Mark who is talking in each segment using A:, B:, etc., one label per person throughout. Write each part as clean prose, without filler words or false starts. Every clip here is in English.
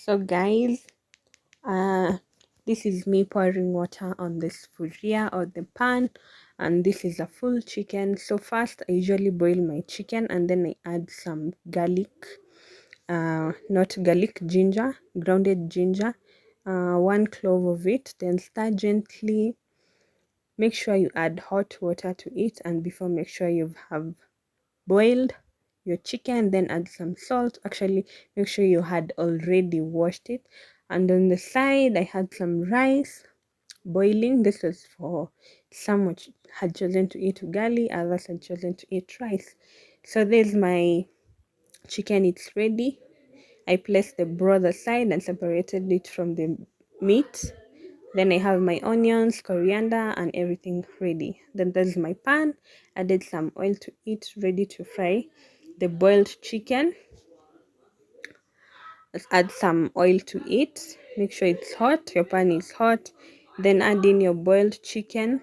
A: So guys, this is me pouring water on this furia or the pan, and this is a full chicken. So first I usually boil my chicken and then I add some garlic, not garlic, ginger, grounded ginger, 1 clove of it, then stir gently. Make sure you add hot water to it, and before make sure you have boiled your chicken, then add some salt. Actually, make sure you had already washed it. And on the side I had some rice boiling. This was for some which had chosen to eat ugali, others had chosen to eat rice. So there's my chicken, it's ready. I placed the broth aside and separated it from the meat. Then I have my onions, coriander, and everything ready. Then there's my pan. Added some oil to it, ready to fry the boiled chicken. Let's add some oil to it. Make sure it's hot, your pan is hot. Then add in your boiled chicken.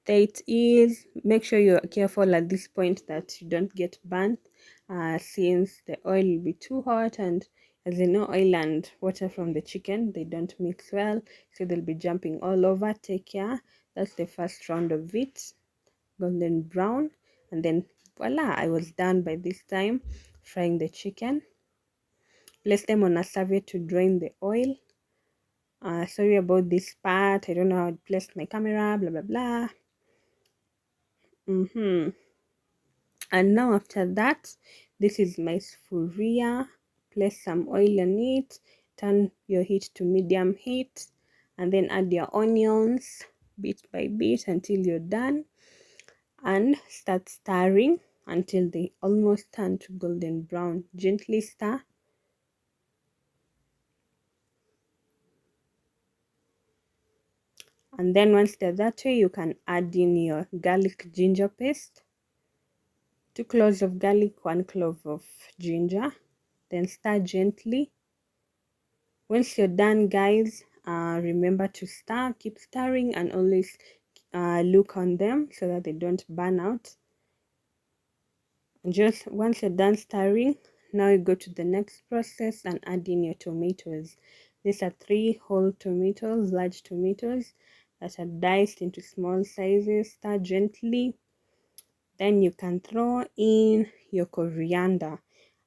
A: There it is. Make sure you're careful at this point that you don't get burnt, since the oil will be too hot, and as you know, oil and water from the chicken, they don't mix well, so they'll be jumping all over. Take care. That's the first round of it, golden brown, and then voila, I was done by this time frying the chicken. Place them on a serviette to drain the oil. Sorry about this part, I don't know how I placed my camera, blah blah blah. And now after that, this is my sufuria. Place some oil on it, turn your heat to medium heat, and then add your onions bit by bit until you're done, and start stirring until they almost turn to golden brown. Gently stir. And then once they're that way, you can add in your garlic ginger paste, 2 cloves of garlic, 1 clove of ginger. Then stir gently. Once you're done, guys, remember to stir, keep stirring, and always look on them so that they don't burn out. And just once you're done stirring, now you go to the next process and add in your tomatoes. These are 3 whole tomatoes, large tomatoes that are diced into small sizes. Stir gently. Then you can throw in your coriander.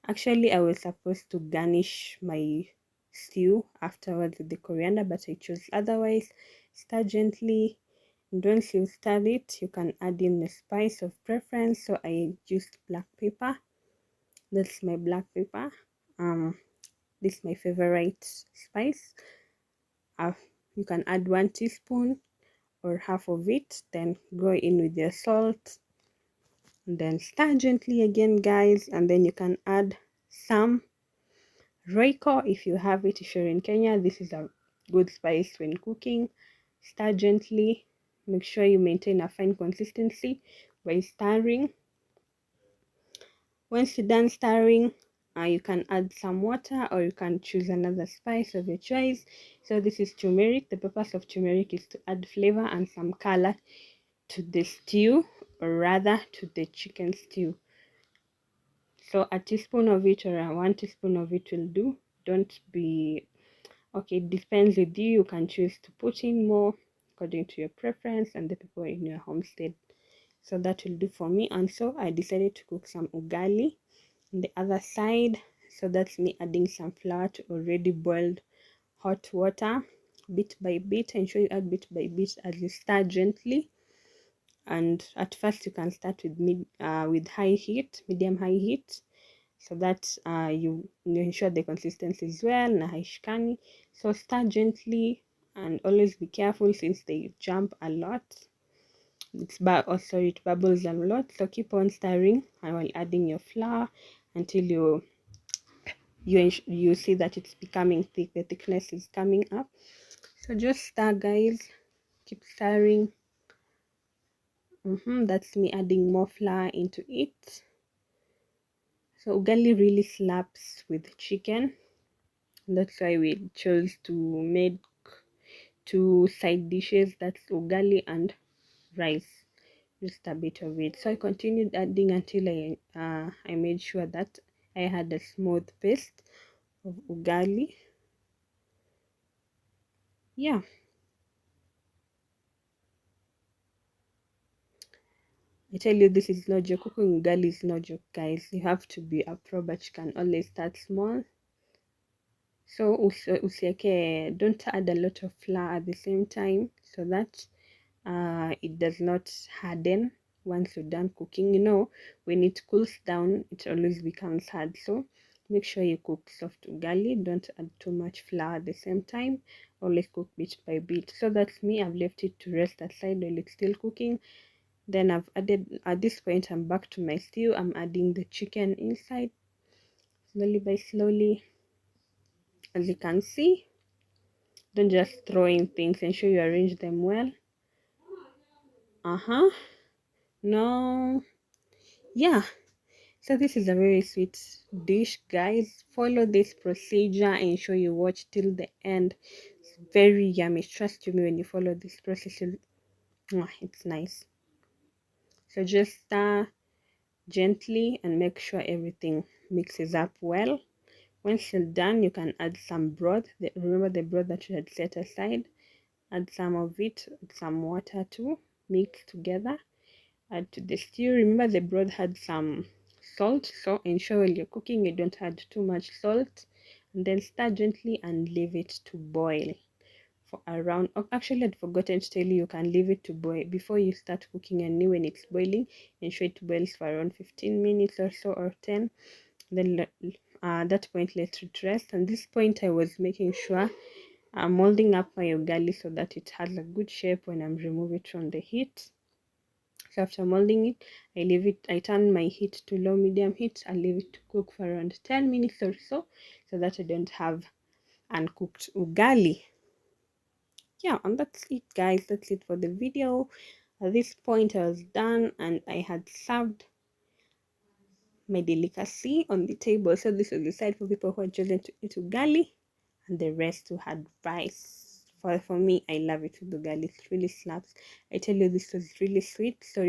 A: Actually, I was supposed to garnish my stew afterwards with the coriander, but I chose otherwise. Stir gently, and once you stir it, you can add in the spice of preference. So I used black pepper. That's my black pepper. This is my favorite spice. You can add 1 teaspoon or half of it, then go in with your salt, and then stir gently again, guys, and then you can add some Royco if you have it. If you're in Kenya, this is a good spice when cooking. Stir gently. Make sure you maintain a fine consistency by stirring. Once you're done stirring, you can add some water, or you can choose another spice of your choice. So this is turmeric. The purpose of turmeric is to add flavor and some color to the stew, or rather to the chicken stew. So a teaspoon of it or 1 teaspoon of it will do. Don't be okay, it depends with you. You can choose to put in more according to your preference and the people in your homestead. So that will do for me. And so I decided to cook some ugali on the other side. So that's me adding some flour to already boiled hot water bit by bit. Ensure you add bit by bit as you stir gently. And at first you can start with high heat, medium high heat, so that you ensure the consistency is well na haishikani. So stir gently and always be careful since they jump a lot. It bubbles a lot, so keep on stirring while adding your flour until you see that it's becoming thick, the thickness is coming up. So just stir, guys, keep stirring. That's me adding more flour into it. So ugali really slaps with chicken. That's why we chose to make 2 side dishes, that's ugali and rice, just a bit of it. So I continued adding until I made sure that I had a smooth paste of ugali. Yeah, I tell you, this is no joke. Cooking ugali is no joke, guys. You have to be a pro, but you can always start small. So usieke, don't add a lot of flour at the same time, so that it does not harden once you're done cooking. You know, when it cools down, it always becomes hard. So make sure you cook soft ugali. Don't add too much flour at the same time. Always cook bit by bit. So that's me. I've left it to rest aside while it's still cooking. Then I've added, at this point, I'm back to my stew. I'm adding the chicken inside, slowly by slowly. As you can see, don't just throw in things, ensure you arrange them well. No, yeah. So this is a very sweet dish, guys. Follow this procedure, ensure you watch till the end. It's very yummy. Trust me, when you follow this process, it's nice. So just stir gently and make sure everything mixes up well. Once you're done, you can add some broth. Remember the broth that you had set aside. Add some of it, add some water too, mix together. Add to the stew. Remember the broth had some salt, so ensure while you're cooking you don't add too much salt. And then stir gently and leave it to boil for around, oh, actually I'd forgotten to tell you, you can leave it to boil before you start cooking, and when it's boiling, ensure it boils for around 15 minutes or so, or 10. Then at that point, let it rest. And this point I was making sure I'm molding up my ugali so that it has a good shape when I'm removing it from the heat. So after molding it, I turn my heat to low medium heat. I leave it to cook for around 10 minutes or so that I don't have uncooked ugali. Yeah, and that's it, guys. That's it for the video. At this point, I was done and I had served my delicacy on the table. So this was the side for people who had chosen to eat ugali, and the rest who had rice. For me, I love it with ugali. It really slaps. I tell you, this was really sweet. Sorry